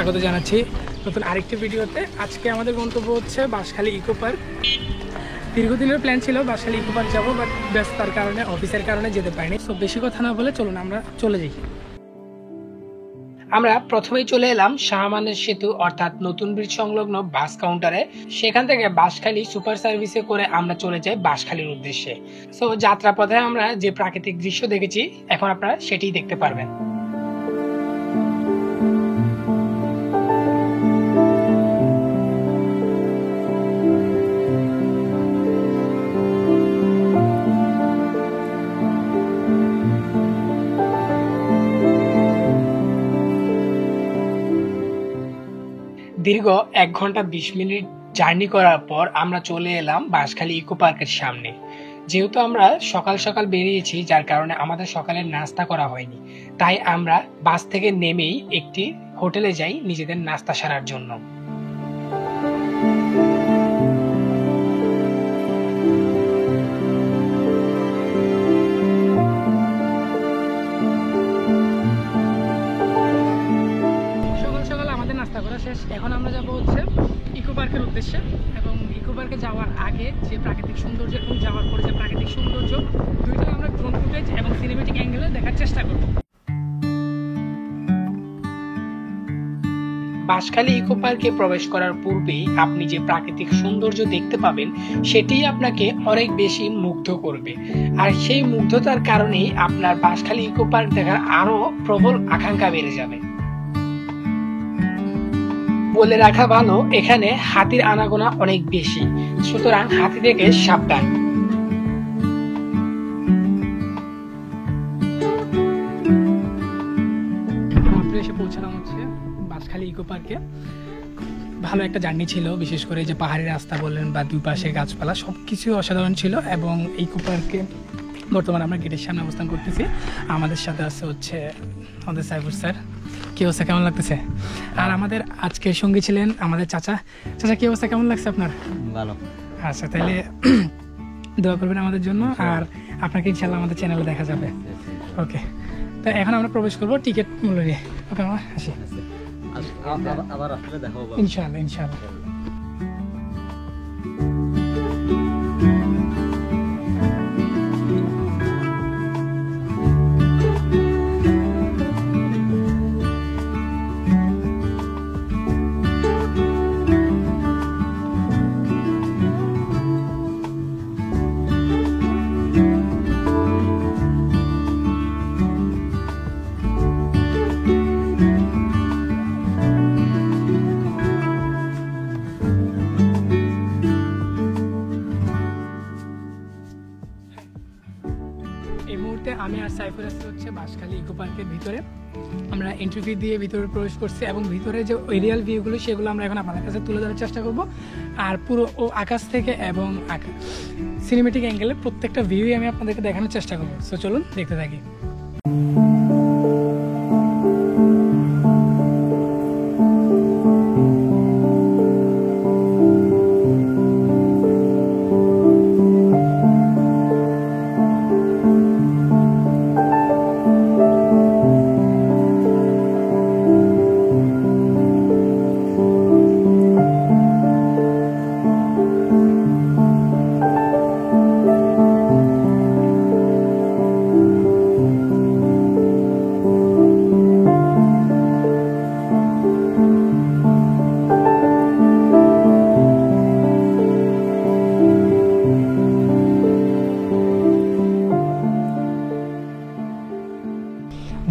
স্বাগত জানাচ্ছি নতুন আরেকটি ভিডিওতে। আজকে আমাদের গন্তব্য হচ্ছে বাঁশখালী ইকো পার্ক। দীর্ঘদিনের প্ল্যান ছিল বাঁশখালী ইকো পার্ক যাবো, বাট ব্যস্ততার কারণে, অফিসের কারণে যেতে পারিনি। সো বেশি কথা না বলে চলুন আমরা চলে যাই। আমরা প্রথমেই চলে এলাম শাহমানের সেতু অর্থাৎ নতুন ব্রিজ সংলগ্ন বাস কাউন্টারে। সেখান থেকে বাঁশখালী সুপার সার্ভিসে করে আমরা চলে যাই বাঁশখালীর উদ্দেশ্যে। সো যাত্রাপথে আমরা যে প্রাকৃতিক দৃশ্য দেখেছি এখন আপনারা সেটিই দেখতে পারবেন। দীর্ঘ 1 ঘন্টা 20 মিনিট জার্নি করার পর আমরা চলে এলাম বাঁশখালী ইকো পার্কের সামনে। যেহেতু আমরা সকাল সকাল বেরিয়েছি, যার কারণে আমাদের সকালের নাস্তা করা হয়নি, তাই আমরা বাস থেকে নেমেই একটি হোটেলে যাই নিজেদের নাস্তা সারার জন্য। এখন আমরা যাব হচ্ছে ইকো পার্কের উদ্দেশ্যে, এবং ইকো পার্কে যাওয়ার আগে যে প্রাকৃতিক সৌন্দর্য এবং যাওয়ার পরে যে প্রাকৃতিক সৌন্দর্য, দুইটাই আমরা ড্রোন ফুটেজ এবং সিনেমেটিক অ্যাঙ্গেলে দেখার চেষ্টা করব। বাঁশখালী ইকো পার্কে প্রবেশ করার পূর্বেই আপনি যে প্রাকৃতিক সৌন্দর্য দেখতে পাবেন সেটি আপনাকে অনেক বেশি মুগ্ধ করবে, আর সেই মুগ্ধতার কারণেই আপনার বাঁশখালী ইকো পার্ক দেখার আরো প্রবল আকাঙ্ক্ষা বেড়ে যাবে। বলে রাখা ভালো, এখানে হাতির আনাগোনা অনেক বেশি, সুতরাং হাতি থেকে সাবধান। এসে পৌঁছালাম হচ্ছে বাঁশখালী ইকো পার্কে। ভালো একটা জার্নি ছিল, বিশেষ করে যে পাহাড়ি রাস্তা বললেন বা দুই পাশে গাছপালা সবকিছু অসাধারণ ছিল। এবং ইকো পার্কে বর্তমানে আমরা গেটের সামনে অবস্থান করতেছি। আমাদের সাথে আছে হচ্ছে আমাদের সাইফুর স্যার। কি অবস্থা, কেমন লাগতেছে? আর আমাদের আজকের সঙ্গী ছিলেন আমাদের চাচা। চাচা, কি অবস্থা, কেমন লাগছে আপনার? ভালো। আচ্ছা, তাহলে দোয়া করবেন আমাদের জন্য, আর আপনাকে ইনশাল্লাহ আমাদের চ্যানেলে দেখা যাবে। ওকে, তো এখন আমরা প্রবেশ করবো টিকিট মূল্য নিয়ে। ওকে, আমরা আসি, আবার আসলে দেখা হবে ইনশাল্লাহ ইনশাল্লাহ। আমি আর সাইফুর আসতে হচ্ছে বাঁশখালী ইকো পার্কের ভিতরে। আমরা এন্ট্রি ফি দিয়ে ভিতরে প্রবেশ করছি, এবং ভিতরে যে এরিয়াল ভিউগুলো সেগুলো আমরা এখন আপনাদের কাছে তুলে ধরার চেষ্টা করব। আর পুরো আকাশ থেকে এবং সিনেমেটিক অ্যাঙ্গেলে প্রত্যেকটা ভিউই আমি আপনাদেরকে দেখানোর চেষ্টা করবো। সো চলুন দেখতে থাকি।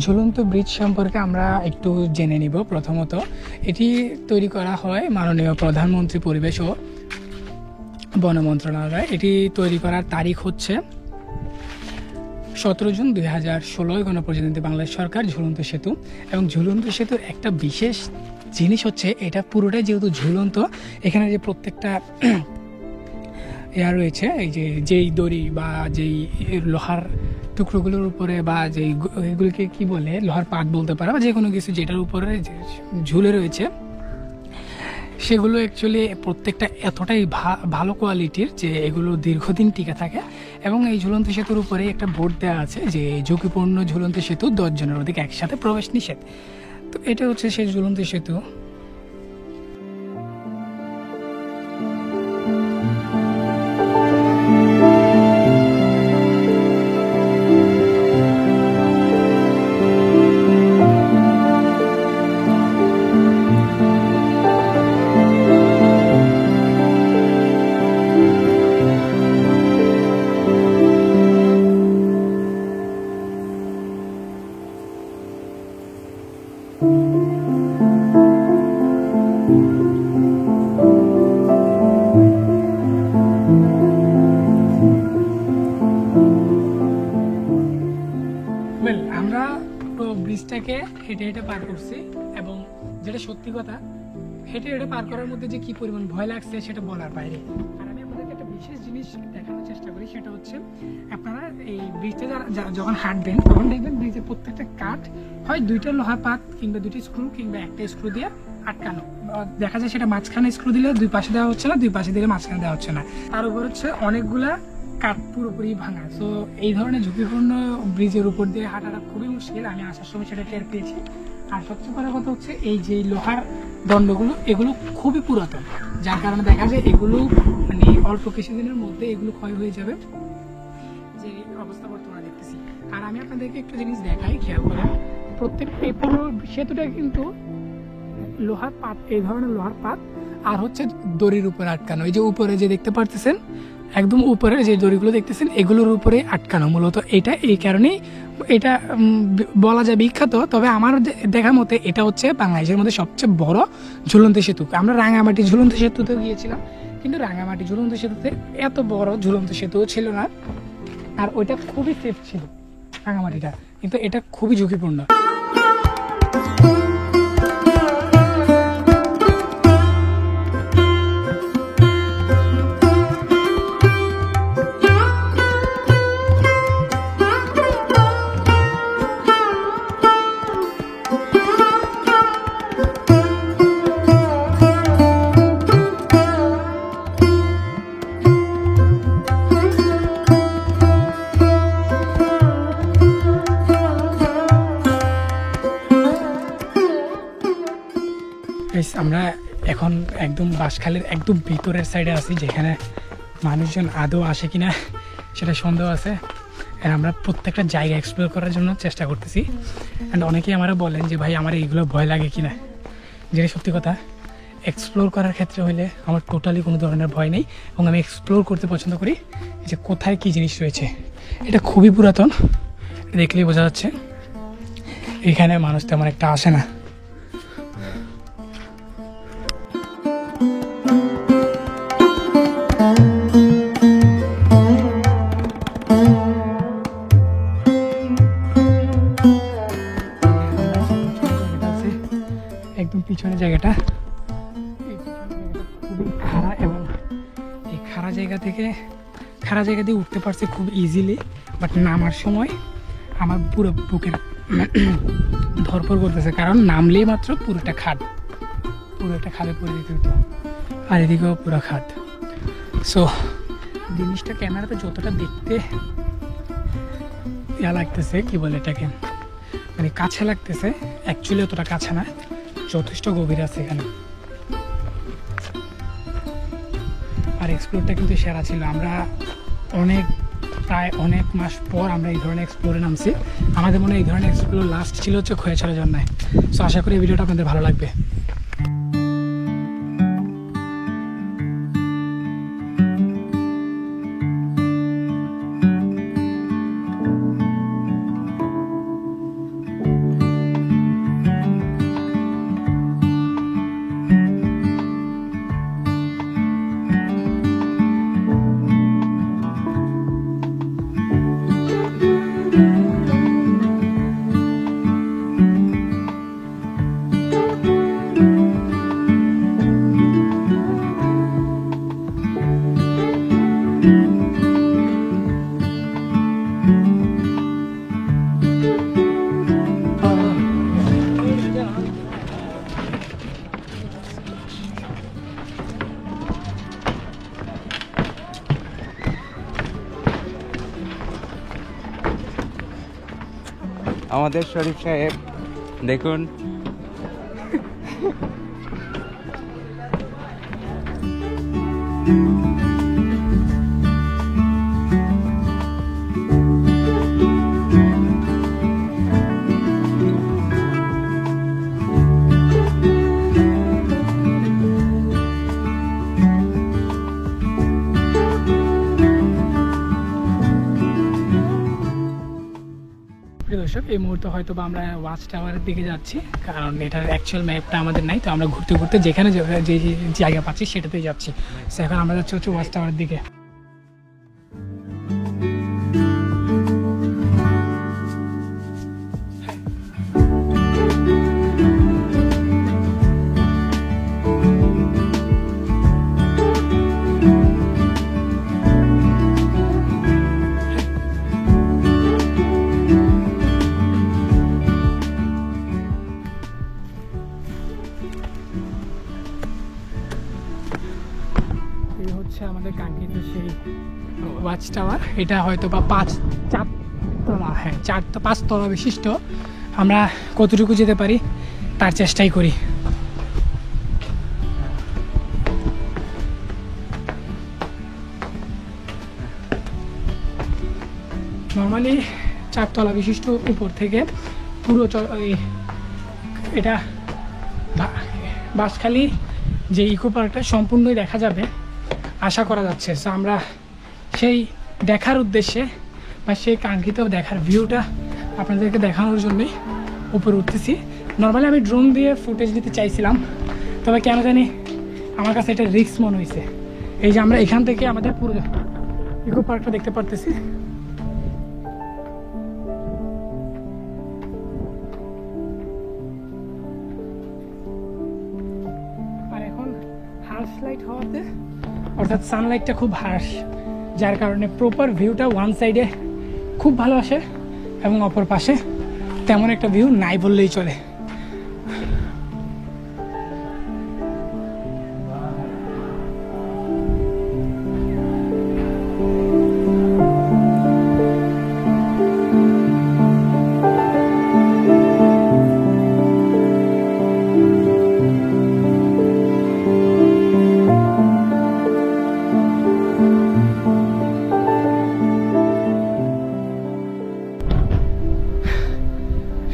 ঝুলন্ত ব্রিজ সম্পর্কে আমরা একটু জেনে নিব। প্রথমত, এটি তৈরি করা হয় মাননীয় প্রধানমন্ত্রী পরিবেশ ও বন মন্ত্রণালয়। এটি তৈরি করার তারিখ হচ্ছে 17 জুন 2016। গণপ্রজাতন্ত্রী বাংলাদেশ সরকার ঝুলন্ত সেতু। এবং ঝুলন্ত সেতুর একটা বিশেষ জিনিস হচ্ছে এটা পুরোটাই যেহেতু ঝুলন্ত, এখানে যে প্রত্যেকটা রয়েছে, এই যেই দড়ি বা যেই লোহার টুকরোগুলোর উপরে বা যেই এগুলিকে কি বলে, লোহার পাত বলতে পারে, বা যে কোনো কিছু যেটার উপরে ঝুলে রয়েছে, সেগুলো অ্যাকচুয়ালি প্রত্যেকটা এতটাই ভালো কোয়ালিটির যে এগুলো দীর্ঘদিন টিকে থাকে। এবং এই ঝুলন্ত সেতুর উপরে একটা বোর্ড দেওয়া আছে যে ঝুঁকিপূর্ণ ঝুলন্ত সেতু 10 জনের অধিক একসাথে প্রবেশ নিষেধ। তো এটা হচ্ছে সেই ঝুলন্ত সেতু থেকে হেঁটে হেঁটে পার করছি, এবং যেটা সত্যি কথা, হেঁটে হেঁটে পার করার মধ্যে যে কি পরিমাণ ভয় লাগছে সেটা বলার বাইরে। আর আমি আপনাদেরকে একটা বিশেষ জিনিস দেখানোর চেষ্টা করি, সেটা হচ্ছে আপনারা এই ব্রিজটা যখন হাঁটবেন তখন দেখবেন ব্রিজের প্রত্যেকটা কাঠ হয় দুইটা লোহার পাত কিংবা দুটি স্ক্রু কিংবা একটা স্ক্রু দিয়ে আটকানো। দেখা যায় সেটা মাঝখানে স্ক্রু দিলে দুই পাশে দেওয়া হচ্ছে না, দুই পাশে দিলে মাঝখানে দেওয়া হচ্ছে না, তার উপর হচ্ছে অনেকগুলা কাঠ পুরোপুরি ভাঙা। তো এই ধরনের ঝুঁকিপূর্ণ ব্রিজের উপর দিয়ে হাঁটাটা খুবই মুশকিল, আমি আসার সময় সেটা টের পেয়েছি। আর সবচেয়ে বড় কথা হচ্ছে এই যে লোহার দণ্ডগুলো, এগুলো খুবই পুরাতন, যার কারণে দেখা যায় এগুলো মানে অল্প কিছুদিনের মধ্যে এগুলো ক্ষয় হয়ে যাবে, যে অবস্থা বর্তমানে দেখতেছি। আর আমি আপনাদেরকে একটা জিনিস দেখাই, খেয়াল করেন, প্রত্যেক এই পুরো সেতুটা কিন্তু লোহার পাত, এই ধরনের লোহার পাত আর হচ্ছে দড়ির উপরে আটকানো। এই যে উপরে যে দেখতে পারতেছেন, একদম উপরে যে দড়িগুলো দেখতেছেন এগুলোর উপরে আটকানো মূলত। এটা এই কারণেই এটা বলা যায় বিখ্যাত, তবে আমার দেখা মতে এটা হচ্ছে বাংলাদেশের মধ্যে সবচেয়ে বড় ঝুলন্ত সেতু। আমরা রাঙামাটি ঝুলন্ত সেতুতে গিয়েছিলাম, কিন্তু রাঙামাটি ঝুলন্ত সেতুতে এত বড় ঝুলন্ত সেতুও ছিল না, আর ওইটা খুবই সেফ ছিল রাঙামাটিটা, কিন্তু এটা খুবই ঝুঁকিপূর্ণ। আমরা এখন একদম বাঁশখালীর একদম ভিতরের সাইডে আছি, যেখানে মানুষজন আদৌ আসে কিনা সেটা সন্দেহ আছে। আর আমরা প্রত্যেকটা জায়গা এক্সপ্লোর করার জন্য চেষ্টা করতেছি। অ্যান্ড অনেকেই আমরা বলেন যে ভাই আমার এইগুলো ভয় লাগে কিনা, যেটা সত্যি কথা। এক্সপ্লোর করার ক্ষেত্রে হইলে আমার টোটালি কোনো ধরনের ভয় নেই, এবং আমি এক্সপ্লোর করতে পছন্দ করি যে কোথায় কী জিনিস রয়েছে। এটা খুবই পুরাতন, দেখলেই বোঝা যাচ্ছে। এখানে মানুষ তেমন একটা আসে না। একদম পিছনের জায়গাটা খুবই খাড়া, এবং এই খাড়া জায়গা দিয়ে উঠতে পারছে খুব ইজিলি, বাট নামার সময় আমার পুরো বুকের ধরপড় করতেছে, কারণ নামলেই মাত্র পুরো একটা খাদে পড়ে দিতে হতো, আর এদিকেও পুরো খাদ। সো জিনিসটা ক্যামেরাতে যতটা দেখতে ইয়া লাগতেছে, কি বলে এটাকে, মানে কাছে লাগতেছে, অ্যাকচুয়ালি অতটা কাছে না, যথেষ্ট গভীর আছে এখানে। আর এক্সপ্লোরটা কিন্তু সেরা ছিল। আমরা প্রায় অনেক মাস পর আমরা এই ধরনের এক্সপ্লোরে নামছি। আমাদের মনে হয় এই ধরনের এক্সপ্লোর লাস্ট ছিল হচ্ছে খোয়াছড়া ঝর্ণায়। সো আশা করি এই ভিডিওটা আপনাদের ভালো লাগবে। আমাদের শরীফ সাহেব দেখুন, দর্শক এই মুহূর্তে হয়তো বা আমরা ওয়াচ টাওয়ারের দিকে যাচ্ছি, কারণ এটার অ্যাকচুয়াল ম্যাপটা আমাদের নাই। তো আমরা ঘুরতে ঘুরতে যেখানে যে জায়গা পাচ্ছি সেটাতেই যাচ্ছি। সো এখন আমরা যাচ্ছি হচ্ছে ওয়াচ টাওয়ারের দিকে। এই হচ্ছে আমাদের কাঙ্ক্ষিত সেই ওয়াচ টাওয়ার। এটা হয়তো বা 4 তলা, হ্যাঁ 5 তলা বিশিষ্ট। আমরা কতটুকু যেতে পারি তার চেষ্টাই করি। নর্মালি 4 তলা বিশিষ্ট উপর থেকে পুরো এটা বাঁশখালী যে ইকো পার্কটা সম্পূর্ণই দেখা যাবে আশা করা যাচ্ছে। সো আমরা সেই দেখার উদ্দেশ্যে বা সেই কাঙ্ক্ষিত দেখার ভিউটা আপনাদেরকে দেখানোর জন্যই উপরে উঠতেছি। নর্মালি আমি ড্রোন দিয়ে ফুটেজ নিতে চাইছিলাম, তবে কেন জানি আমার কাছে এটা রিস্ক মনে হয়েছে। এই যে আমরা এখান থেকে আমাদের পুরো ইকো পার্কটা দেখতে পারতেছি। আর এখন হার্শ লাইট হওয়াতে অর্থাৎ সানলাইটটা খুব হার্শ, যার কারণে প্রপার ভিউটা ওয়ান সাইডে খুব ভালো আসে এবং অপর পাশে তেমন একটা ভিউ নাই বললেই চলে।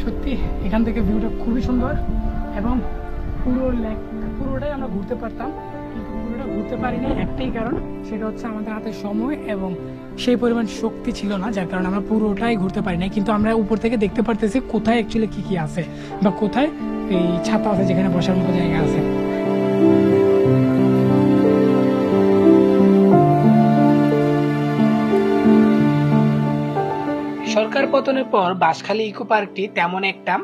সত্যি এখান থেকে ভিউটা খুবই সুন্দর এবং পুরোটাই আমরা ঘুরতে পারতাম, কিন্তু পুরোটা ঘুরতে পারিনি একটাই কারণ, সেটা হচ্ছে আমাদের হাতে সময় এবং সেই পরিমাণ শক্তি ছিল না, যার কারণে আমরা পুরোটাই ঘুরতে পারি না। কিন্তু আমরা উপর থেকে দেখতে পারতেছি কোথায় অ্যাকচুয়ালি কি কি আছে বা কোথায় এই ছাতা আছে যেখানে বসার মতো জায়গা আছে। সরকার পতনের পর বাঁশখালী ইকো পার্কটি তেমন একটা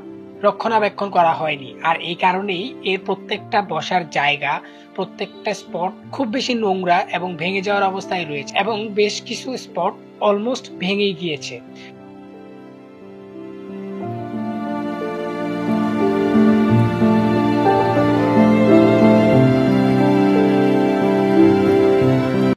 রক্ষণাবেক্ষণ করা হয়নি, আর এই কারণেই এর প্রত্যেকটা বসার জায়গা, প্রত্যেকটা স্পট খুব বেশি নোংরা এবং ভেঙে যাওয়ার অবস্থায় রয়েছে এবং বেশ কিছু স্পট অলমোস্ট ভেঙেই গিয়েছে।